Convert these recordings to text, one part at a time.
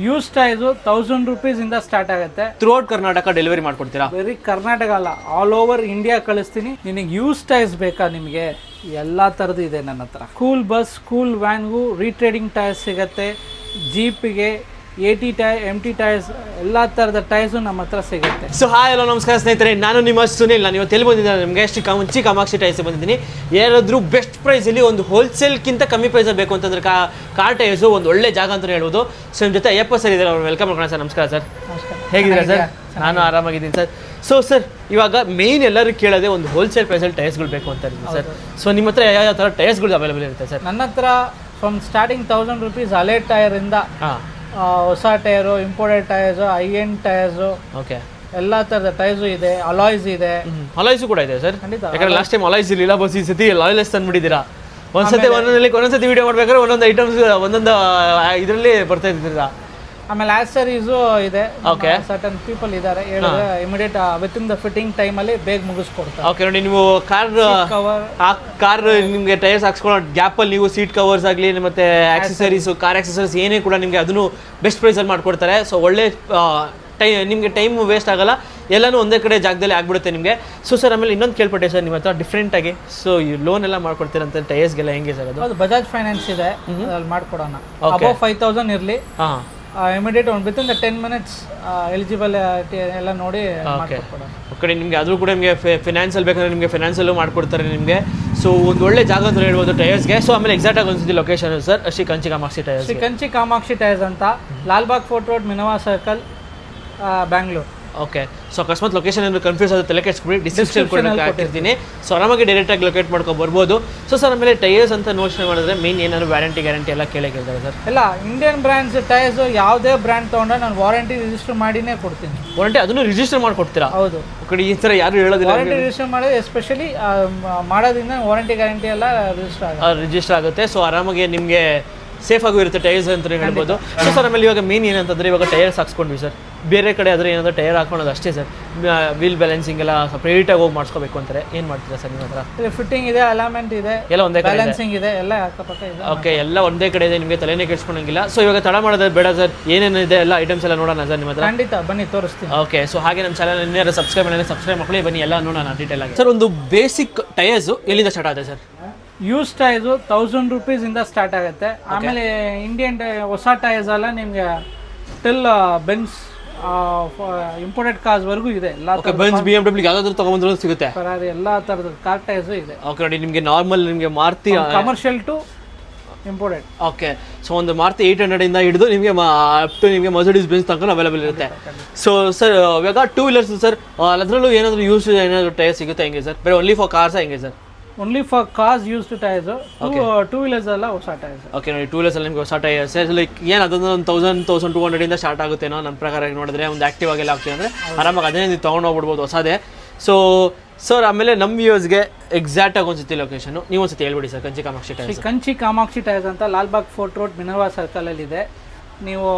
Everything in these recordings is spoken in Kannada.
ಯೂಸ್ ಟೈರ್ಸ್ 1000 rupees ಇಂದ ಸ್ಟಾರ್ಟ್ ಆಗುತ್ತೆ. ಥ್ರೂಔಟ್ ಕರ್ನಾಟಕ ಡೆಲಿವರಿ ಮಾಡ್ಕೊಡ್ತೀರಾ? ಬರೀ ಕರ್ನಾಟಕ ಅಲ್ಲ, ಆಲ್ ಓವರ್ ಇಂಡಿಯಾ ಕಳಿಸ್ತೀನಿ. ನಿನಗೆ ಯೂಸ್ ಟೈರ್ಸ್ ಬೇಕಾ? ನಿಮಗೆ ಎಲ್ಲಾ ತರದ್ದು ಇದೆ ನನ್ನ ಹತ್ರ. ಸ್ಕೂಲ್ ಬಸ್, ಸ್ಕೂಲ್ ವ್ಯಾನ್ಗೂ ರೀಟ್ರೇಡಿಂಗ್ ಟೈರ್ಸ್ ಸಿಗುತ್ತೆ. ಜೀಪಿಗೆ AT ಟೈರ್, MT ಟೈರ್ಸ್, ಎಲ್ಲ ಥರದ ಟೈರ್ಸು ನಮ್ಮ ಹತ್ರ ಸಿಗುತ್ತೆ. ಸೊ ಹಾಯ್ ಹಲೋ ನಮಸ್ಕಾರ ಸ್ನೇಹಿತರೆ, ನಾನು ನಿಮ್ಮ ಸುನಿಲ್. ನಾನು ಇವತ್ತು ಎಲ್ಲಿ ಬಂದಿದ್ದೀನಿ ನಿಮಗೆ ಕಂಚಿ ಕಾಮಾಕ್ಷಿ ಟೈರ್ಸ್ ಬಂದಿದ್ದೀನಿ. ಯಾರಾದರೂ ಬೆಸ್ಟ್ ಪ್ರೈಸಲ್ಲಿ ಒಂದು ಹೋಲ್ಸೇಲ್ಗಿಂತ ಕಮ್ಮಿ ಪ್ರೈಸಲ್ಲಿ ಬೇಕು ಅಂತಂದ್ರೆ ಕಾರ್ ಟೈರ್ಸು ಒಂದು ಒಳ್ಳೆ ಜಾಗ ಅಂತಲೇ ಹೇಳ್ಬೋದು. ಸೊ ನಿಮ್ಮ ಜೊತೆ ಅಯ್ಯಪ್ಪ ಸರ್ ಇದ್ದಾರೆ, ಅವ್ರು ವೆಲ್ಕಮ್ ಮಾಡ್ಕೊಳ್ಳೋಣ ಸರ್. ನಮಸ್ಕಾರ ಸರ್, ಹೇಗಿದ್ದೀರಾ ಸರ್? ನಾನು ಆರಾಮಾಗಿದ್ದೀನಿ ಸರ್. ಸೊ ಸರ್, ಇವಾಗ ಮೇಯ್ನ್ ಎಲ್ಲರೂ ಕೇಳೋದೆ ಒಂದು ಹೋಲ್ಸೇಲ್ ಪ್ರೈಸಲ್ಲಿ ಟೈರ್ಸ್ಗಳು ಬೇಕು ಅಂತ ಇದ್ದೀನಿ ಸರ್. ಸೊ ನಿಮ್ಮ ಹತ್ರ ಯಾವ ಥರ ಟೈರ್ಸ್ಗಳು ಅವೈಲೇಬಲ್ ಇರುತ್ತೆ ಸರ್? ನನ್ನ ಹತ್ರ ಫ್ರಮ್ ಸ್ಟಾರ್ಟಿಂಗ್ 1000 rupees ಹಳೆ ಟೈರಿಂದ ಹೊಸ tyre, imported tyres, end tyres, okay, ಎಲ್ಲ ಥರದ ಟೈರ್ಸು ಇದೆ. ಅಲಾಯ್ಸ್ ಇದೆ, ಅಲಾಯ್ಸು ಕೂಡ ಇದೆ ಸರ್. ಖಂಡಿತ. ಯಾಕಂದ್ರೆ ಲಾಸ್ಟ್ ಟೈಮ್ ಅಲಾಯ್ಸ್ ಇರಲಿಲ್ಲ, ಬಸ್ ಈ ಸತಿ ಅಲಾಯ್ಲೆಸ್ ತಂದುಬಿಟ್ಟಿದ್ದೀರಾ. ಒಂದೊಂದ್ಸತಿ ವಿಡಿಯೋ ಮಾಡ್ಬೇಕಾದ್ರೆ ಒಂದೊಂದು ಐಟಮ್ಸ್ ಒಂದೊಂದು ಇದರಲ್ಲಿ ಬರ್ತಾ ಇದ್ದೀರಾ. ಆಮೇಲೆ ಆಕ್ಸರೀಸು ಇದೆ. ಸರ್ಟನ್ ಪೀಪಲ್ ಇದ್ದಾರೆ, ಹೇಳಿದ್ರೆ immediate with in the fitting ಟೈಮಲ್ಲಿ ಬೇಗ ಮುಗಿಸ್ಕೊಡ್ತಾರೆ. ಓಕೆ, ನೋಡಿ ನೀವು ಕಾರ್ ನಿಮಗೆ ಟೈರ್ಸ್ ಹಾಕ್ಸ್ಕೊಳ್ಳೋ ಗ್ಯಾಪಲ್ಲಿ ನೀವು ಸೀಟ್ ಕವರ್ಸ್ ಆಗಲಿ ಮತ್ತೆ ಆಕ್ಸೆಸರೀಸು, ಕಾರ್ ಆಕ್ಸೆಸರೀಸ್ ಏನೇ ಕೂಡ ನಿಮಗೆ ಅದನ್ನು ಬೆಸ್ಟ್ ಪ್ರೈಸಲ್ಲಿ ಮಾಡಿಕೊಡ್ತಾರೆ. ಸೊ ಒಳ್ಳೆ ನಿಮಗೆ ಟೈಮ್ ವೇಸ್ಟ್ ಆಗಲ್ಲ, ಎಲ್ಲನೂ ಒಂದೇ ಕಡೆ ಜಾಗದಲ್ಲಿ ಆಗ್ಬಿಡುತ್ತೆ ನಿಮಗೆ. ಸೊ ಸರ್, ಆಮೇಲೆ ಇನ್ನೊಂದು ಕೇಳ್ಪಟ್ಟೆ ಸರ್ ನಿಮ್ಮ ಹತ್ರ ಡಿಫ್ರೆಂಟಾಗಿ, ಸೊ ಈ ಲೋನ್ ಎಲ್ಲ ಮಾಡ್ಕೊಡ್ತೀರಂತ ಟೈರ್ಸ್ಗೆಲ್ಲ ಹೆಂಗೆ ಸರ್ ಅದು? ಬಜಾಜ್ ಫೈನಾನ್ಸ್ ಇದೆ, ಅಲ್ಲಿ ಮಾಡ್ಕೊಡೋಣ. ಅಬೌವ್ 5000 ಇರಲಿ, immediate with in the 10 minutes eligible ಎಲ್ಲ ನೋಡಿ ಮಾಡ್ಕೊಡೋಣ. ಓಕೆ, ನಿಮಗೆ ಅದು ಕೂಡ ನಿಮಗೆ ಫಿನಾನ್ಸಲ್ಲಿ ಬೇಕಂದ್ರೆ ನಿಮಗೆ ಫಿನಾನ್ಸಲ್ಲೂ ಮಾಡ್ಕೊಡ್ತಾರೆ ನಿಮಗೆ. ಸೊ ಒಂದು ಒಳ್ಳೆ ಜಾಗ ಅಂತ ಹೇಳ್ಬೋದು ಟೈರ್ಸ್ಗೆ. ಸೊ ಆಮೇಲೆ ಎಕ್ಸಾಕ್ಟ್ ಆಗಿ ಒಂದ್ಸತಿ location sir, Shri Kanchi Kamakshi tyres. Shri Kanchi Kamakshi tyres ಅಂತ, Lalbagh fort road, Minerva circle, Bangalore. Okay, so ಅಕಸ್ಮಾತ್ ಲೊಕೇಶನ್ ಏನು ಕನ್ಫ್ಯೂಸ್ ಆಗುತ್ತೆ ತಲೆ ಕೆಡಿಸ್ಬಿಡಿ, ಡಿಸ್ಕ್ರಿಪ್ಷನ್ ಕೂಡ ಹಾಕಿರ್ತೀನಿ. ಸೊ ಆರಾಮಾಗಿ ಡೈರೆಕ್ಟಾಗಿ ಲೊಕೇಟ್ ಮಾಡ್ಕೊಂಡು ಬರ್ಬೋದು. ಸೊ ಸರ್, ಆಮೇಲೆ ಟೈರ್ಸ್ ಅಂತ ನೋಡ್ಕೊಂಡು ಮಾಡಿದ್ರೆ ಮೇನ್ ಏನಾದ್ರು ವ್ಯಾರಂಟಿ ಗ್ಯಾರಂಟಿ ಎಲ್ಲ ಕೇಳಿದ್ದಾರೆ ಸರ್? ಎಲ್ಲ ಇಂಡಿಯನ್ ಬ್ರ್ಯಾಂಡ್ಸ್ ಟೈರ್ಸ್, ಯಾವುದೇ ಬ್ರ್ಯಾಂಡ್ ತೊಗೊಂಡ್ರೆ ನಾನು ವಾರಂಟಿ ರಿಜಿಸ್ಟರ್ ಮಾಡಿನೇ ಕೊಡ್ತೀನಿ. ವಾರಂಟಿ ಅದನ್ನು ರಿಜಿಸ್ಟರ್ ಮಾಡಿಕೊಡ್ತೀರಾ? ಹೌದು. ಈ ಥರ ಯಾರು ಹೇಳೋದಿಲ್ಲ. ವಾರಂಟಿ ರಿಜಿಸ್ಟರ್ ಮಾಡೋದು ಎಸ್ಪೆಷಲಿ ಮಾಡೋದ್ರಿಂದ ವಾರಂಟಿ ಗ್ಯಾರಂಟಿ ಎಲ್ಲ ರಿಜಿಸ್ಟರ್ ಆಗುತ್ತೆ. ಸೊ ಆರಾಮಾಗಿ ನಿಮಗೆ ಸೇಫ್ ಆಗೂ ಇರುತ್ತೆ ಟೈರ್ಸ್ ಅಂತ ಹೇಳ್ಬೋದು. ಸೊ ಸರ್, ಆಮೇಲೆ ಇವಾಗ ಮೇನ್ ಏನಂತಂದರೆ ಇವಾಗ ಟೈರ್ಸ್ ಹಾಕ್ಸ್ಕೊಂಡ್ವಿ ಸರ್, ಬೇರೆ ಕಡೆ ಆದರೆ ಏನಾದರೂ ಟೈರ್ ಹಾಕೊಳ್ಳೋದು ಅಷ್ಟೇ ಸರ್. ವೀಲ್ ಬ್ಯಾಲೆನ್ಸಿಂಗ್ ಎಲ್ಲ ಸಪ್ರೇಟಾಗಿ ಹೋಗಿ ಮಾಡಿಸ್ಕೋಬೇಕು ಅಂತಾರೆ, ಏನು ಮಾಡ್ತೀರಾ ಸರ್ ನಿಮ್ಮ ಹತ್ರ? ಫಿಟ್ಟಿಂಗ್ ಇದೆ, ಅಲೈನ್ಮೆಂಟ್ ಇದೆ, ಎಲ್ಲ ಒಂದೇ ಕಡೆ, ಬ್ಯಾಲೆನ್ಸಿಂಗ್ ಇದೆ, ಎಲ್ಲ ಅಕ್ಕಪಕ್ಕ ಇದೆ. ಓಕೆ, ಎಲ್ಲ ಒಂದೇ ಕಡೆ ಇದೆ, ನಿಮಗೆ ತಲೆನೇ ಕೆಡಿಸ್ಕೊಳಂಗಿಲ್ಲ. ಸೊ ಇವಾಗ ತಡ ಮಾಡೋದು ಬೇಡ ಸರ್, ಏನೇನಿದೆ ಎಲ್ಲ ಐಟಮ್ಸ್ ಎಲ್ಲ ನೋಡೋಣ ಸರ್ ನಿಮ್ಮ ಹತ್ರ? ಖಂಡಿತ ಬನ್ನಿ, ತೋರಿಸ್ತೀನಿ. ಓಕೆ, ಸೊ ಹಾಗೆ ನಮ್ಮ ಚಾನಲ್ ಇನ್ನೇನು ಸಬ್ಸ್ಕ್ರೈಬ್ ಮಾಡ್ಕೊಳ್ಳಿ, ಬನ್ನಿ ಎಲ್ಲ ನೋಡೋಣ ಡೀಟೇಲ್ ಆಗಿ. ಸರ್, ಒಂದು ಬೇಸಿಕ್ ಟೈರ್ಸು ಎಲ್ಲಿಂದ ಸ್ಟಾರ್ಟ್ ಆಗುತ್ತೆ ಸರ್? ಯೂಸ್ ಟೈರ್ಸು 1000 rupees ಇಂದ ಸ್ಟಾರ್ಟ್ ಆಗುತ್ತೆ. ಆಮೇಲೆ ಇಂಡಿಯನ್ ಹೊಸ ಟೈರ್ಸ್ ಎಲ್ಲ ನಿಮಗೆ ಟಿಲ್ ಬೆನ್ಸ್ ಇಂಪೋರ್ಟೆಡ್ ಕಾರ್ಸ್ ವರೆಗೂ ಇದೆ. ಬೆನ್ಸ್, BMW ಯಾವ್ದಾದ್ರು ತಗೊಂಡ್ರು ಸಿಗುತ್ತೆ, ಫೆರಾರಿ, ಎಲ್ಲ ತರದ ಕಾರ್ ಟೈರ್ಸು ಇದೆ. ಓಕೆ, ನೋಡಿ ನಿಮಗೆ ನಾರ್ಮಲ್ ನಿಮಗೆ Maruti commercial to imported. Okay, so ಒಂದು ಮಾರುತಿ 800 ಇಂದ ಹಿಡಿದು ನಿಮಗೆ ಅಪ್ ಟು ನಿಮಗೆ ಮರ್ಸಿಡೀಸ್ ಬೆನ್ಸ್ ತನಕ ಅವೈಲೇಬಲ್ ಇರುತ್ತೆ. ಸೊ ಸರ್, ಇವಾಗ 2 wheelers ಸರ್, ಅದರಲ್ಲೂ ಏನಾದರೂ ಯೂಸ್ ಏನಾದರೂ ಟೈರ್ ಸಿಗುತ್ತೆ ಹೆಂಗೆ ಸರ್? ಬೇರೆ ಓನ್ಲಿ ಫಾರ್ ಕಾರ್ಸ್ ಹೆಂಗೆ sir? Only for cars used tyres. 2 wheelers ಎಲ್ಲ ಹೊಸ ಟೈರ್ಸ್. ಓಕೆ, ನೋಡಿ 2 wheelers ಅಲ್ಲಿ ನಿಮಗೆ ಹೊಸ ಟೈರ್ಸ್ ಲೈಕ್ ಏನು ಅದೊಂದು 1200 ಇಂದ ಸ್ಟಾರ್ಟ್ ಆಗುತ್ತೇನೋ ನನ್ನ ಪ್ರಕಾರ ನೋಡಿದ್ರೆ. ಒಂದು ಆಕ್ಟಿವ್ ಆಗೆಲ್ಲ ಆಗ್ತೀವಿ ಅಂದರೆ ಆರಾಮಾಗಿ ಅದೇ ನೀವು ತೊಗೊಂಡು ಹೋಗ್ಬಿಡ್ಬೋದು ಹೊಸದೇ. ಸೊ ಸರ್, ಆಮೇಲೆ ನಮ್ಮ ವ್ಯೂಸ್ಗೆ ಎಕ್ಸಾಕ್ಟ್ ಆಗಿ ಒಂದ್ಸತಿ ಲೊಕೇಶನ್ ನೀವು ಒಂದ್ಸತಿ ಹೇಳ್ಬಿಡಿ sir. Kanchi Kamakshi tyres. Kanchi Kamakshi tyres ಅಂತ ಲಾಲ್ಬಾಗ್ ಫೋರ್ಟ್ ರೋಡ್, ಮಿನರ್ವಾ ಸರ್ಕಲಲ್ಲಿ ಇದೆ. ನೀವು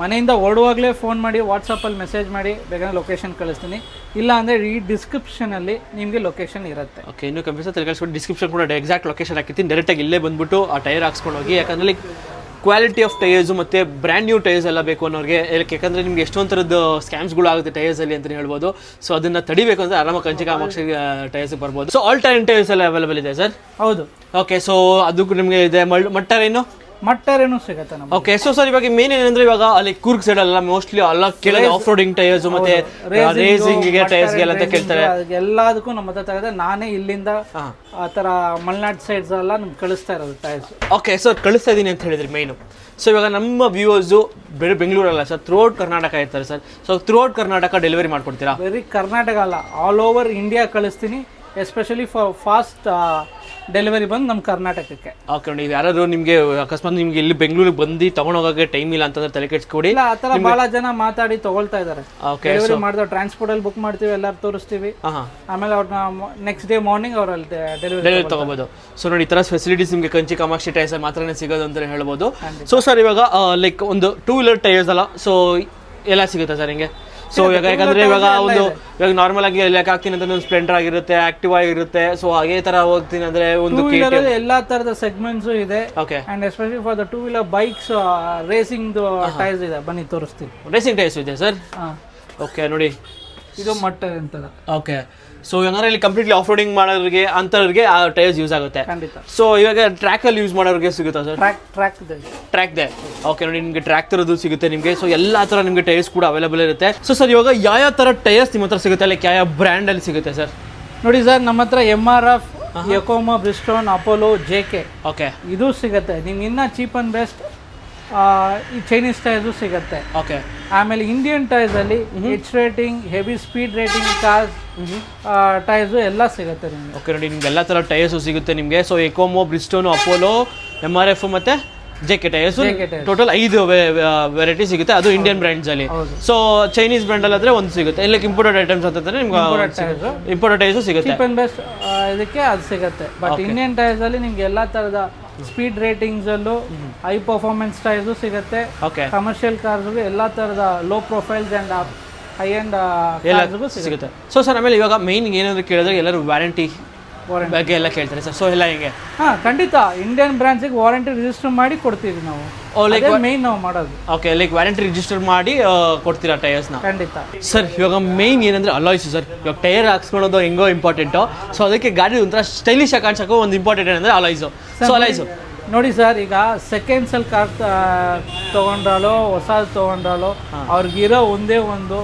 ಮನೆಯಿಂದ ಹೊರಡುವಾಗಲೇ ಫೋನ್ ಮಾಡಿ, ವಾಟ್ಸಪ್ಪಲ್ಲಿ ಮೆಸೇಜ್ ಮಾಡಿ, ಬೇಕಾದ್ರೆ ಲೊಕೇಶನ್ ಕಳಿಸ್ತೀನಿ. ಇಲ್ಲ ಅಂದರೆ ಈ ಡಿಸ್ಕ್ರಿಪ್ಷನಲ್ಲಿ ನಿಮಗೆ ಲೊಕೇಶನ್ ಇರುತ್ತೆ. ಓಕೆ, ಇನ್ನೂ ಕನ್ಫ್ಯೂಸ್ ಕಳಿಸ್ಬಿಟ್ಟು ಡಿಸ್ಕ್ರಿಪ್ಷನ್ ಕೂಡ ಎಕ್ಸಾಕ್ಟ್ ಲೊಕೇಶನ್ ಹಾಕಿರ್ತೀನಿ. ಡೈರೆಕ್ಟಾಗಿ ಇಲ್ಲೇ ಬಂದುಬಿಟ್ಟು ಆ ಟೈರ್ ಹಾಕ್ಸ್ಕೊಂಡು ಹೋಗಿ. ಯಾಕಂದರೆ ಲೈಕ್ ಕ್ವಾಲಿಟಿ ಆಫ್ ಟೈರ್ಸು ಮತ್ತು ಬ್ರ್ಯಾಂಡ್ ನ್ಯೂ ಟೈರ್ಸ್ ಎಲ್ಲ ಬೇಕು ಅನ್ನೋರಿಗೆ. ಯಾಕಂದರೆ ನಿಮ್ಗೆ ಎಷ್ಟೊಂದು ಥರದ್ದು ಸ್ಕ್ಯಾಮ್ಸ್ಗಳು ಆಗುತ್ತೆ ಟೈರ್ಸಲ್ಲಿ ಅಂತಲೇ ಹೇಳ್ಬೋದು. ಸೊ ಅದನ್ನು ತಡಿಬೇಕು ಅಂದರೆ ಆರಾಮಾಗಿ ಕಂಚಿ ಕಾಮಾಕ್ಷಿ ಟೈರ್ಸ್ಗೆ ಬರ್ಬೋದು. ಸೊ ಆಲ್ ಟೈಮ್ ಟೈರ್ಸ್ ಎಲ್ಲ ಅವೈಲೇಬಲ್ ಇದೆ ಸರ್? ಹೌದು. ಓಕೆ, ಸೊ ಅದಕ್ಕೂ ನಿಮಗೆ ಇದೆ ಮಟ್ಟರೇನು ಮಟ್ಟರೇನು ಸಿಗುತ್ತೆ ನಮಗೆ. ಓಕೆ, ಸೊ ಸರ್, ಇವಾಗ ಮೇನ್ ಏನಂದ್ರೆ ಇವಾಗ ಅಲ್ಲಿ ಕೂರ್ಗ್ ಸೈಡ್ ಅಲ್ಲ ಮೋಸ್ಟ್ಲಿ ಅಲ್ಲ ಕೆಳಗೆ ಆಫ್ ರೋಡಿಂಗ್ ಟೈರ್ಸ್ ಮತ್ತೆ ರೇಸಿಂಗ್ ಟೈರ್ಸ್ ಅಂತ ಕೇಳ್ತಾರೆ. ಎಲ್ಲದಕ್ಕೂ ನಮ್ಮ ಹತ್ರ ತಗದೆ ನಾನೇ ಇಲ್ಲಿಂದ ಆ ಥರ ಮಲೆನಾಡು ಸೈಡ್ಸ್ ಎಲ್ಲ ನಿಮ್ಗೆ ಕಳಿಸ್ತಾ ಇರೋದು ಟೈರ್ಸ್. ಓಕೆ ಸರ್, ಕಳಿಸ್ತಾ ಇದ್ದೀನಿ ಅಂತ ಹೇಳಿದ್ರಿ ಮೇನು. ಸೊ ಇವಾಗ ನಮ್ಮ ವ್ಯೂವರ್ಸು ಬೇರೆ ಬೆಂಗಳೂರಲ್ಲ ಸರ್, ಥ್ರೂಔಟ್ ಕರ್ನಾಟಕ ಇರ್ತಾರೆ sir. So throughout Karnataka delivery ಮಾಡ್ಕೊಡ್ತೀರಾ? ಬರೀ ಕರ್ನಾಟಕ ಅಲ್ಲ, ಆಲ್ ಓವರ್ ಇಂಡಿಯಾ ಕಳಿಸ್ತೀನಿ. ಎಸ್ಪೆಷಲಿ ಫಾರ್ ಫಾಸ್ಟ್ ಡೆಲಿವರಿ ಬಂದು ನಮ್ಮ ಕರ್ನಾಟಕಕ್ಕೆ. ಓಕೆ, ನೀವು ಯಾರಾದ್ರು ನಿಮಗೆ ಅಕಸ್ಮಾತ್ ನಿಮ್ಗೆ ಇಲ್ಲಿ ಬೆಂಗಳೂರಿಗೆ ಬಂದು ತಗೊಂಡೋಗಕ್ಕೆ ಟೈಮ್ ಇಲ್ಲ ಅಂತಂದ್ರೆ ತಲೆ ಕೆಡಿಸ್ಕೊಡಿ. ಇಲ್ಲ, ಆ ಥರ ಭಾಳ ಜನ ಮಾತಾಡಿ ತಗೊಳ್ತಾ ಇದ್ದಾರೆ. ಡೆಲಿವರಿ ಮಾಡಿದ್ರೆ ಟ್ರಾನ್ಸ್ಪೋರ್ಟಲ್ಲಿ ಬುಕ್ ಮಾಡ್ತೀವಿ, ಎಲ್ಲರೂ ತೋರಿಸ್ತೀವಿ, ಆಮೇಲೆ ಅವ್ರನ್ನ ನೆಕ್ಸ್ಟ್ ಡೇ ಮಾರ್ನಿಂಗ್ ಅವರಲ್ಲಿ ಡೆಲಿವರಿ ತಗೋಬೋದು. ಸೊ ನೋಡಿ, ಈ ಥರ ಫೆಸಿಲಿಟೀಸ್ ನಿಮಗೆ ಕಂಚಿ ಕಾಮಾಕ್ಷಿ ಟೈರ್ಸ್ ಮಾತ್ರನೇ ಸಿಗೋದು ಅಂತ ಹೇಳ್ಬೋದು. ಸೊ ಸರ್, ಇವಾಗ ಲೈಕ್ ಒಂದು 2 wheeler ಟೈರ್ಸ್ ಅಲ್ಲ, ಸೊ ಎಲ್ಲ ಸಿಗುತ್ತೆ ಸರ್ ಹಿಂಗೆ? ಸೊ ಯಾಕಂದ್ರೆ ಇವಾಗ ಇವಾಗ ನಾರ್ಮಲ್ ಆಗಿ ಲೆಕ್ಕ ಹಾಕ್ತೀನಿ ಅಂತ ಒಂದು ಸ್ಪ್ಲೆಂಡರ್ ಆಗಿರುತ್ತೆ, ಆಕ್ಟಿವ್ ಆಗಿರುತ್ತೆ. ಸೊ ಅದೇ ತರ ಹೋಗ್ತೀನಿ ಅಂದ್ರೆ ಒಂದು ಎಲ್ಲಾ ತರದ ಸೆಗ್ಮೆಂಟ್ಸ್ ಇದೆ. Okay. And especially for the 2-wheeler bikes racing tyres ಇದೆ, ಬನ್ನಿ ತೋರಿಸ್ತೀನಿ. ರೇಸಿಂಗ್ ಟೈರ್ಸ್ ಇದೆ ಸರ್. ಓಕೆ ನೋಡಿ, ಇದು ಮಟ್ಟ ಅಂತ. ಓಕೆ. ಸೊ ಹಂಗಾರೆ ಇಲ್ಲಿ ಕಂಪ್ಲೀಟ್ಲಿ ಆಫ್ ರೋಡಿಂಗ್ ಮಾಡೋರಿಗೆ ಅಂಥವ್ರಿಗೆ ಆ ಟೈರ್ಸ್ ಯೂಸ್ ಆಗುತ್ತೆ. ಖಂಡಿತ. ಸೊ ಇವಾಗ ಟ್ರ್ಯಾಕಲ್ಲಿ ಯೂಸ್ ಮಾಡೋರಿಗೆ ಸಿಗುತ್ತಾ ಸರ್? ಟ್ರ್ಯಾಕ್ ಇದೆ. ಓಕೆ ನೋಡಿ, ನಿಮಗೆ ಟ್ರ್ಯಾಕ್ ಥರದ್ದು ಸಿಗುತ್ತೆ ನಿಮಗೆ. ಸೊ ಎಲ್ಲ ಥರ ನಿಮಗೆ ಟೈರ್ಸ್ ಕೂಡ ಅವೈಲೇಬಲ್ ಇರುತ್ತೆ. ಸೊ ಸರ್ ಇವಾಗ ಯಾವ ಥರ ಟೈರ್ಸ್ ನಿಮ್ಮ ಹತ್ರ ಸಿಗುತ್ತೆ, ಲೈಕ್ ಯಾವ ಬ್ರ್ಯಾಂಡಲ್ಲಿ ಸಿಗುತ್ತೆ ಸರ್? ನೋಡಿ ಸರ್, ನಮ್ಮ ಹತ್ರ MRF, Yokohama, Bridgestone, Apollo, JK okay ಇದು ಸಿಗುತ್ತೆ. ನಿಮ್ಗೆ ಇನ್ನೂ ಚೀಪ್ ಅಂಡ್ ಬೆಸ್ಟ್ ಈ ಚೈನೀಸ್ ಟೈರ್ಸು ಸಿಗುತ್ತೆ. ಓಕೆ. ಆಮೇಲೆ ಇಂಡಿಯನ್ ಟೈರ್ಸಲ್ಲಿ H rating, heavy speed rating cars tyres ಎಲ್ಲ ಸಿಗುತ್ತೆ ನಿಮಗೆ. ಓಕೆ ನೋಡಿ, ನಿಮ್ಗೆ ಎಲ್ಲ ಥರ ಟೈರ್ಸು ಸಿಗುತ್ತೆ ನಿಮಗೆ. So Yokohama, Bridgestone, Apollo, MRF ಮತ್ತು JK ಟೈರ್ಸ್ ಟೋಟಲ್ 5 ವೆರೈಟಿ ಸಿಗುತ್ತೆ. ಅದು ಇಂಡಿಯನ್ ಬ್ರ್ಯಾಂಡ್ಸಲ್ಲಿ. ಸೊ ಚೈನೀಸ್ ಬ್ರ್ಯಾಂಡಲ್ಲಿ ಆದರೆ ಒಂದು ಸಿಗುತ್ತೆ. ಇಲ್ಲ ಇಂಪೋರ್ಟೆಡ್ ಐಟಮ್ಸ್ ಅಂತಂದರೆ ನಿಮ್ಗೆ ಇಂಪೋರ್ಟೆಡ್ ಟೈರ್ಸು ಸಿಗುತ್ತೆ. ಚೀಪ್ ಅಂಡ್ ಬೆಸ್ಟ್ ಇದಕ್ಕೆ ಅದು ಸಿಗುತ್ತೆ. ಬಟ್ ಇಂಡಿಯನ್ ಟೈರ್ಸಲ್ಲಿ ನಿಮ್ಗೆ ಎಲ್ಲ ಥರದ ಸ್ಪೀಡ್ ರೇಟಿಂಗ್ಸಲ್ಲೂ ಹೈ ಪರ್ಫಾರ್ಮೆನ್ಸ್ ಟೈರ್ಸು ಸಿಗುತ್ತೆ. ಓಕೆ. ಕಮರ್ಷಿಯಲ್ ಕಾರ್ಸ್ಗಳು ಎಲ್ಲ ಥರದ low profiles and high end ಕಾರ್ಸ್ಗೂ ಸಿಗುತ್ತೆ. ಸೊ ಸರ್ ಆಮೇಲೆ ಇವಾಗ ಮೇನ್ ಏನಾದರೂ ಕೇಳಿದ್ರೆ ಎಲ್ಲರೂ ವ್ಯಾರಂಟಿ ಬಗ್ಗೆ ಎಲ್ಲ ಕೇಳ್ತಾರೆ ಸರ್. ಸೊ ಎಲ್ಲ ಹೇಗೆ? ಖಂಡಿತ ಇಂಡಿಯನ್ ಬ್ರಾಂಡ್ಸಿಗೆ ವಾರಂಟಿ ರಿಜಿಸ್ಟರ್ ಮಾಡಿ ಕೊಡ್ತೀವಿ ನಾವು. ಮೇನ್ ನಾವು ಮಾಡೋದು. ಓಕೆ, ಲೈಕ್ ವ್ಯಾರಂಟಿ ರಿಜಿಸ್ಟರ್ ಮಾಡಿ ಕೊಡ್ತೀರಾ ಟೈರ್ಸ್ನ? ಖಂಡಿತ ಸರ್. ಇವಾಗ ಮೇನ್ ಏನಂದ್ರೆ ಅಲಾಯ್ಸ್ ಸರ್. ಇವಾಗ ಟೈರ್ ಹಾಕ್ಸ್ಕೊಳ್ಳೋದು ಹೆಂಗೋ ಇಂಪಾರ್ಟೆಂಟು. ಸೊ ಅದಕ್ಕೆ ಗಾಡಿ ಒಂಥರ ಸ್ಟೈಲಿಶ್ ಆಗಿ ಕಾಣಿಸೋಕ್ಕೂ ಒಂದು ಇಂಪಾರ್ಟೆಂಟ್ ಏನಂದ್ರೆ ಅಲಾಯ್ಸು. ಸೊ ಅಲಾಯ್ಸು ನೋಡಿ ಸರ್, ಈಗ ಸೆಕೆಂಡ್ಸಲ್ಲಿ ಕಾರ್ ತೊಗೊಂಡ್ರಾಲೋ ಹೊಸದು ತೊಗೊಂಡ್ರಾಲೋ ಅವ್ರಿಗಿರೋ ಒಂದೇ ಒಂದು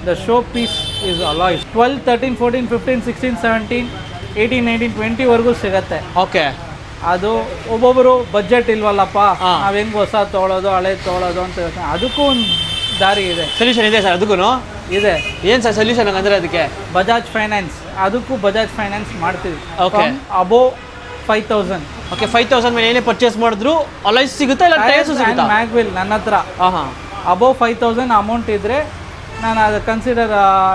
the show piece is alloys. 12, 13, 14, 15, 16, 17, 18, 19, 20ವರೆಗೂ ಸಿಗತ್ತೆ. ಓಕೆ. ಅದು ಒಬ್ಬೊಬ್ಬರು ಬಜೆಟ್ ಇಲ್ವಲ್ಲಪ್ಪ, ನಾವ್ ಹೆಂಗ್ ಹೊಸ ತೊಗೊಳೋದು ಹಳೇದು ತೊಗೊಳೋದು ಅಂತ ಹೇಳ್ತಾರೆ. ಅದಕ್ಕೂ ಒಂದು ದಾರಿ ಇದೆ, ಸೊಲ್ಯೂಷನ್ ಇದೆ ಸರ್. ಅದಕ್ಕೂ ಇದೆ. ಏನು ಸರ್ ಸೊಲ್ಯೂಷನ್ ಅಂದ್ರೆ? ಅದಕ್ಕೆ ಬಜಾಜ್ ಫೈನಾನ್ಸ್, ಅದಕ್ಕೂ ಬಜಾಜ್ ಫೈನಾನ್ಸ್ ಮಾಡ್ತೀವಿ. ಓಕೆ. ಅಬೋವ್ 5,000. ಓಕೆ, 5,000 ಮೇಲೆ ಏನೇ ಪರ್ಚೇಸ್ ಮಾಡಿದ್ರು ಅಲಾಯ್ಸ್ ಸಿಗುತ್ತಾ ಇಲ್ಲ ಟೈರ್ಸ್ ಸಿಗುತ್ತಾ? ಮ್ಯಾಗ್ವಿಲ್ ನನ್ನ ಹತ್ರ ಅಬೋವ್ 5,000 ಅಮೌಂಟ್ ಇದ್ರೆ ನಾನು ಅದು ಕನ್ಸಿಡರ್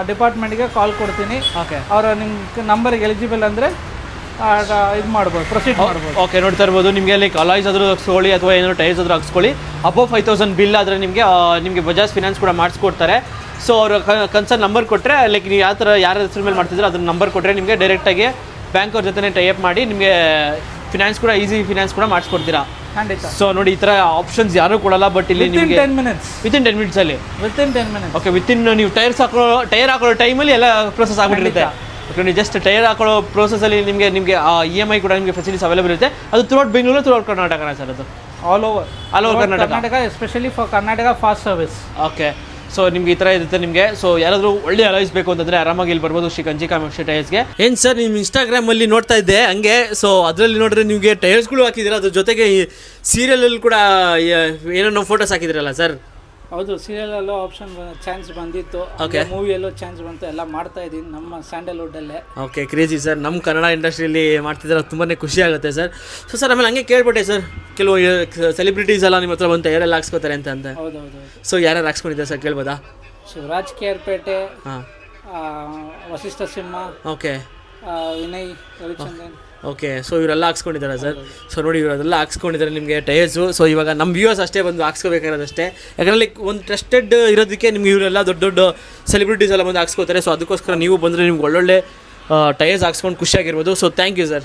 ಡಿಪಾರ್ಟ್ಮೆಂಟ್ಗೆ ಕಾಲ್ ಕೊಡ್ತೀನಿ. ಓಕೆ. ಅವರ ನಿಮ್ಮ ನಂಬರ್ಗೆ ಎಲಿಜಿಬಲ್ ಅಂದರೆ ಇದು ಮಾಡ್ಬೋದು, ಪ್ರೊಸೀಡ್ ಮಾಡ್ಬೋದು. ಓಕೆ, ನೋಡ್ತಾ ಇರ್ಬೋದು. ನಿಮಗೆ ಲೈಕ್ ಅಲಾಯ್ಸ್ ಆದರೂ ಹಾಕ್ಸ್ಕೊಳ್ಳಿ ಅಥವಾ ಏನಾದ್ರು ಟೈರ್ಸ್ ಆದರೂ ಹಾಕ್ಸ್ಕೊಳ್ಳಿ. ಅಬೋವ್ 5,000 ಬಿಲ್ ಆದರೆ ನಿಮಗೆ ಬಜಾಜ್ ಫಿನಾನ್ಸ್ ಕೂಡ ಮಾಡಿಸ್ಕೊಡ್ತಾರೆ. ಸೊ ಅವರು ಕನ್ಸರ್ನ್ ನಂಬರ್ ಕೊಟ್ಟರೆ, ಲೈಕ್ ನೀವು ಯಾವ ಥರ ಯಾರ ಹೆಸರು ಮೇಲೆ ಮಾಡ್ತಿದ್ರೆ ಅದನ್ನ ನಂಬರ್ ಕೊಟ್ಟರೆ ನಿಮಗೆ ಡೈರೆಕ್ಟಾಗಿ ಬ್ಯಾಂಕ್ ಅವ್ರ ಜೊತೆ ಟೈ ಅಪ್ ಮಾಡಿ ನಿಮಗೆ ಫಿನಾನ್ಸ್ ಕೂಡ ಈಸಿ ಫಿನಾನ್ಸ್ ಕೂಡ ಮಾಡಿಸ್ಕೊಡ್ತೀರಾ. ಖಂಡಿತ. ಸೊ ನೋಡಿ, ಈ ಥರ ಆಪ್ಷನ್ಸ್ ಯಾರೂ ಕೊಡಲ್ಲ. ಬಟ್ ಇಲ್ಲಿ ನಿಮಗೆ ವಿತಿನ್ 10 ಮಿನಿಟ್ಸಲ್ಲಿ ಓಕೆ, ವಿತಿನ್ ನೀವು ಟೈರ್ ಹಾಕೊಳ್ಳೋ ಟೈಮಲ್ಲಿ ಎಲ್ಲ ಪ್ರೋಸೆಸ್ ಆಗಿಬಿಟ್ಟಿರುತ್ತೆ. ಓಕೆ, ನೀವು ಜಸ್ಟ್ ಟೈರ್ ಹಾಕೊಳ್ಳೋ ಪ್ರೋಸೆಸಲ್ಲಿ ನಿಮಗೆ EMI ಕೂಡ ನಿಮಗೆ ಫೆಸಿಲಿಟೀಸ್ ಅವೈಲೇಬಲ್ ಇರುತ್ತೆ. ಅದು ಥ್ರೂಔಟ್ ಬೆಂಗಳೂರು, ಥ್ರೂಔಟ್ ಕರ್ನಾಟಕನ ಸರ್? ಅದು all over Karnataka, especially for Karnataka fast service. Okay. So ನಿಮ್ಗೆ ಈ ಥರ ಇರುತ್ತೆ ನಿಮಗೆ. ಸೊ ಯಾರಾದರೂ ಒಳ್ಳೆ ಅಲಾಯ್ಸ್ ಬೇಕು ಅಂತಂದರೆ ಆರಾಮಾಗಿ ಇಲ್ಲಿ ಬರ್ಬೋದು ಶ್ರೀ ಕಂಚಿ ಕಾಮಾಕ್ಷಿ ಟೈರ್ಸ್ಗೆ. ಏನು ಸರ್, ನಿಮ್ಮ ಇನ್ಸ್ಟಾಗ್ರಾಮಲ್ಲಿ ನೋಡ್ತಾ ಇದ್ದೆ ಹಂಗೆ. ಸೊ ಅದರಲ್ಲಿ ನೋಡಿದ್ರೆ ನಿಮಗೆ ಟೈರ್ಸ್ಗಳು ಹಾಕಿದ್ದೀರಾ, ಅದ್ರ ಜೊತೆಗೆ ಈ ಸೀರಿಯಲಲ್ಲಿ ಕೂಡ ಏನೋ ಫೋಟೋಸ್ ಹಾಕಿದ್ರಲ್ಲ ಸರ್? ಹೌದು, ಸೀರಿಯಲಲ್ಲೂ ಆಪ್ಷನ್ ಚಾನ್ಸ್ ಬಂದಿತ್ತು. ಓಕೆ. ಮೂವಿಯಲ್ಲೂ ಚಾನ್ಸ್ ಬಂತು. ಎಲ್ಲ ಮಾಡ್ತಾ ಇದ್ದೀನಿ ನಮ್ಮ ಸ್ಯಾಂಡಲ್ವುಡ್ಡಲ್ಲೇ. Okay, crazy sir. ನಮ್ಮ ಕನ್ನಡ ಇಂಡಸ್ಟ್ರಿಯಲ್ಲಿ ಮಾಡ್ತಿದ್ರೆ ತುಂಬಾ ಖುಷಿ ಆಗುತ್ತೆ ಸರ್. ಸೊ ಸರ್ ಆಮೇಲೆ ಹಂಗೆ ಕೇಳ್ಬಿಟ್ಟೆ ಸರ್, ಕೆಲವು ಸೆಲೆಬ್ರಿಟೀಸ್ ಎಲ್ಲ ನಿಮ್ಮ ಹತ್ರ ಬಂದು ಯಾರೆಲ್ಲ ಹಾಕ್ಸ್ಕೋತಾರೆ ಅಂತ. ಹೌದೌದು. ಸೊ ಯಾರ್ಯಾರು ಹಾಕ್ಸ್ಕೊಂಡಿದ್ದಾರೆ ಸರ್ ಕೇಳ್ಬೋದಾ? Shivaraj Kerpete, Vasishta Simha, okay, Vinay Ravichandran. Okay. So ಇವರೆಲ್ಲ ಹಾಕ್ಸ್ಕೊಂಡಿದ್ದಾರೆ ಸರ್. ಸೊ ನೋಡಿ, ಇವರೆಲ್ಲ ಹಾಕ್ಸ್ಕೊಂಡಿದ್ದಾರೆ ನಿಮಗೆ ಟೈರ್ಸು. ಸೊ ಇವಾಗ ನಮ್ಮ ವ್ಯೂವರ್ಸ್ ಅಷ್ಟೇ ಬಂದು ಹಾಕ್ಸ್ಕೋಬೇಕಾಗಿರೋದಷ್ಟೇ. ಯಾಕಂದರೆ ಲೈಕ್ ಒಂದು ಟ್ರಸ್ಟೆಡ್ ಇರೋದಕ್ಕೆ ನಿಮ್ಗೆ ಇವರೆಲ್ಲ ದೊಡ್ಡ ದೊಡ್ಡ ಸೆಲೆಬ್ರಿಟೀಸ್ ಎಲ್ಲ ಬಂದು ಹಾಕ್ಸ್ಕೋತಾರೆ. ಸೊ ಅದಕ್ಕೋಸ್ಕರ ನೀವು ಬಂದರೆ ನಿಮ್ಗೆ ಒಳ್ಳೊಳ್ಳೆ ಟೈರ್ಸ್ ಹಾಕ್ಸ್ಕೊಂಡು ಖುಷಿಯಾಗಿರ್ಬೋದು. So thank you sir.